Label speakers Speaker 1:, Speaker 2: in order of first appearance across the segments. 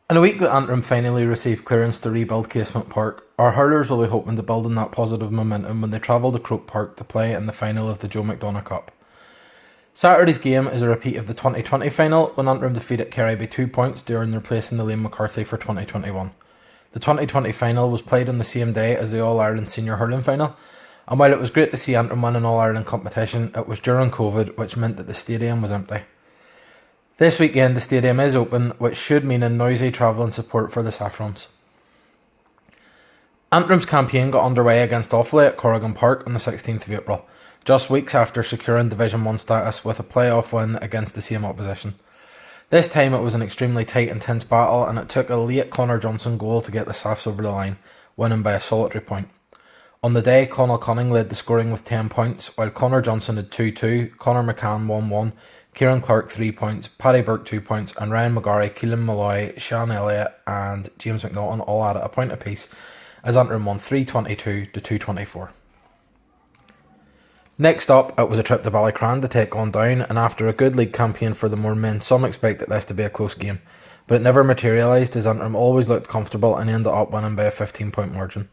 Speaker 1: In a week that Antrim finally received clearance to rebuild Casement Park, our hurlers will be hoping to build on that positive momentum when they travel to Croke Park to play in the final of the Joe McDonagh Cup. Saturday's game is a repeat of the 2020 final when Antrim defeated Kerry by 2 points during their place in the Liam McCarthy for 2021. The 2020 final was played on the same day as the All-Ireland Senior Hurling final, and while it was great to see Antrim win an All-Ireland competition, it was during COVID, which meant that the stadium was empty. This weekend the stadium is open, which should mean a noisy travelling support for the Saffrons. Antrim's campaign got underway against Offaly at Corrigan Park on the 16th of April, just weeks after securing Division 1 status with a playoff win against the same opposition. This time it was an extremely tight, intense battle, and it took a late Conor Johnson goal to get the Saffs over the line, winning by a solitary point. On the day, Conal Cunning led the scoring with 10 points, while Conor Johnson had 2-2, Conor McCann 1-1, Kieran Clark 3 points, Paddy Burke 2 points, and Ryan McGarry, Keelan Malloy, Sean Elliott and James McNaughton all added a point apiece as Antrim won 322 to 224. Next up, it was a trip to Ballycran to take on Down, and after a good league campaign for the Moormen, some expected this to be a close game, but it never materialised as Antrim always looked comfortable and ended up winning by a 15-point margin.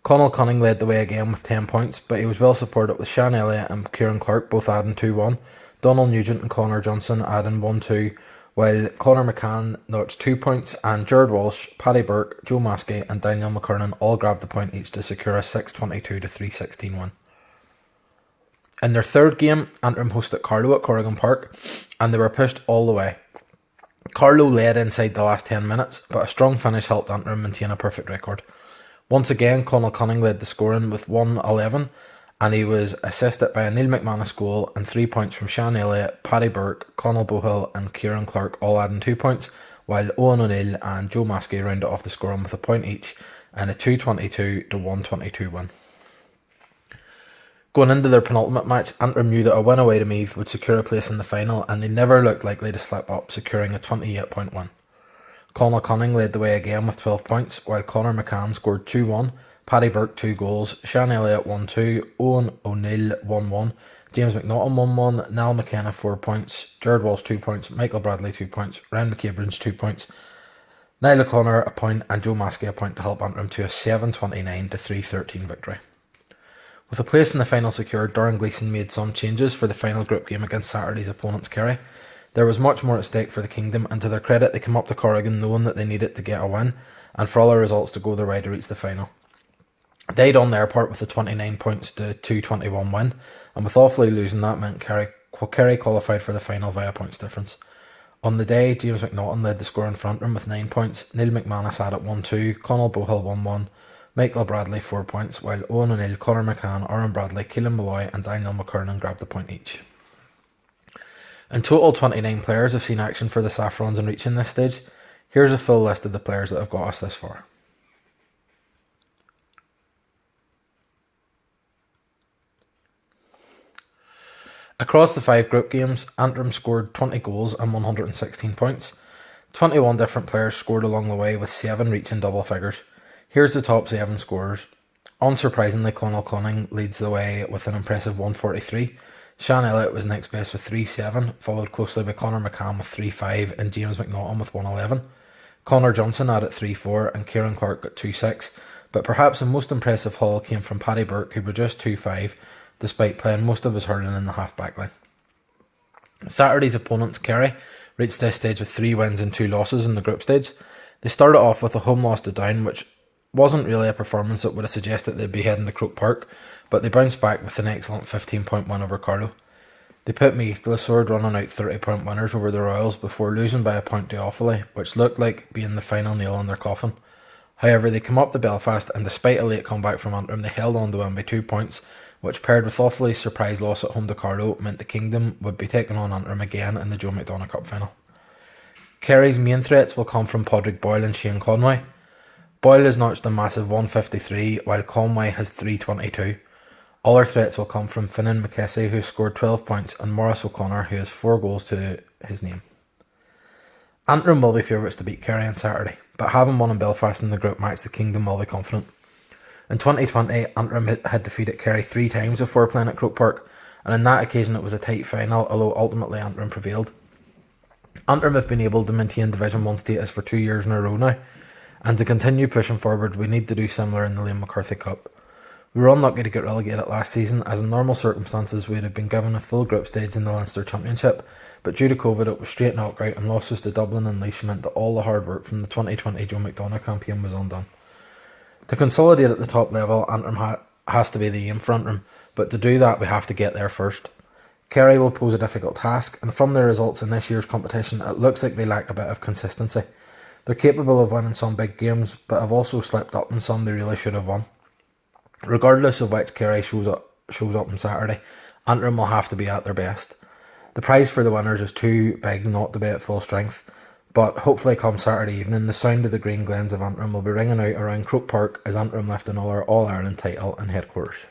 Speaker 1: Conal Cunning led the way again with 10 points, but he was well supported with Sean Elliott and Kieran Clark both adding 2-1, Donald Nugent and Conor Johnson adding 1-2, while Conor McCann notched 2 points and Jared Walsh, Paddy Burke, Joe Maskey and Daniel McKernan all grabbed a point each to secure a 622 to 316 win. In their third game, Antrim hosted Carlow at Corrigan Park, and they were pushed all the way. Carlow led inside the last 10 minutes, but a strong finish helped Antrim maintain a perfect record. Once again, Conal Cunning led the scoring with 1-11, and he was assisted by a Neil McManus goal and 3 points from Sean Elliott, Paddy Burke, Conal Bohill and Kieran Clark all adding 2 points, while Owen O'Neill and Joe Maskey rounded off the scoring with a point each and a 222 to 122 win. Going into their penultimate match, Antrim knew that a win away to Meath would secure a place in the final, and they never looked likely to slip up, securing a 28-point win. Conal Cunning led the way again with 12 points, while Conor McCann scored 2-1, Paddy Burke 2 goals, Sean Elliott 1-2, Owen O'Neill 1-1, James McNaughton 1-1, Niall McKenna 4 points, Jared Walsh 2 points, Michael Bradley 2 points, Ryan McCabrins 2 points, Niall O'Connor a point and Joe Maskey a point to help Antrim to a 729 to 313 victory. With a place in the final secured, Darren Gleeson made some changes for the final group game against Saturday's opponents Kerry. There was much more at stake for the Kingdom, and to their credit they came up to Corrigan knowing that they needed to get a win and for all their results to go their way to reach the final. They done their part with a 29 points to 221 win, and with Offaly losing that meant Kerry qualified for the final via points difference. On the day, James McNaughton led the score in front room with 9 points, Neil McManus added 1-2, Conal Bohill 1-1, Michael Bradley 4 points, while Owen O'Neill, Conor McCann, Aaron Bradley, Keelan Malloy and Daniel McKernan grabbed a point each. In total, 29 players have seen action for the Saffrons in reaching this stage. Here's a full list of the players that have got us this far. Across the 5 group games, Antrim scored 20 goals and 116 points. 21 different players scored along the way, with 7 reaching double figures. Here's the top 7 scorers. Unsurprisingly, Conal Cunning leads the way with an impressive 143. Sean Elliott was next best with 3-7, followed closely by Conor McCann with 3-5 and James McNaughton with 1-11. Conor Johnson added 3-4 and Kieran Clark got 2-6, but perhaps the most impressive haul came from Paddy Burke, who produced 2-5, despite playing most of his hurling in the half-back line. Saturday's opponents, Kerry, reached this stage with 3 wins and 2 losses in the group stage. They started off with a home loss to Down, which wasn't really a performance that would have suggested they'd be heading to Croke Park, but they bounced back with an excellent 15-point win over Carlow. They put Meath to the sword, running out 30-point winners over the Royals before losing by a point to Offaly, which looked like being the final nail in their coffin. However, they came up to Belfast, and despite a late comeback from Antrim, they held on to win by 2 points, which paired with Offaly's surprise loss at home to Carlow meant the Kingdom would be taking on Antrim again in the Joe McDonagh Cup final. Kerry's main threats will come from Padraig Boyle and Shane Conway. Boyle has notched a massive 153, while Conway has 322. Other threats will come from Finnan McKessie, who scored 12 points, and Maurice O'Connor, who has 4 goals to his name. Antrim will be favourites to beat Kerry on Saturday, but having won in Belfast in the group match, the Kingdom will be confident. In 2020, Antrim had defeated Kerry 3 times before playing at Croke Park, and on that occasion it was a tight final, although ultimately Antrim prevailed. Antrim have been able to maintain Division 1 status for 2 years in a row now, and to continue pushing forward we need to do similar in the Liam McCarthy Cup. We were unlucky to get relegated last season, as in normal circumstances we would have been given a full group stage in the Leinster Championship, but due to COVID it was straight knockout, and losses to Dublin and Laois meant that all the hard work from the 2020 Joe McDonagh campaign was undone. To consolidate at the top level, Antrim has to be the aim for Antrim, but to do that we have to get there first. Kerry will pose a difficult task, and from their results in this year's competition it looks like they lack a bit of consistency. They're capable of winning some big games, but have also slipped up in some they really should have won. Regardless of which Kerry shows up on Saturday, Antrim will have to be at their best. The prize for the winners is too big not to be at full strength, but hopefully come Saturday evening the sound of the Green Glens of Antrim will be ringing out around Croke Park as Antrim lift another All-Ireland title in headquarters.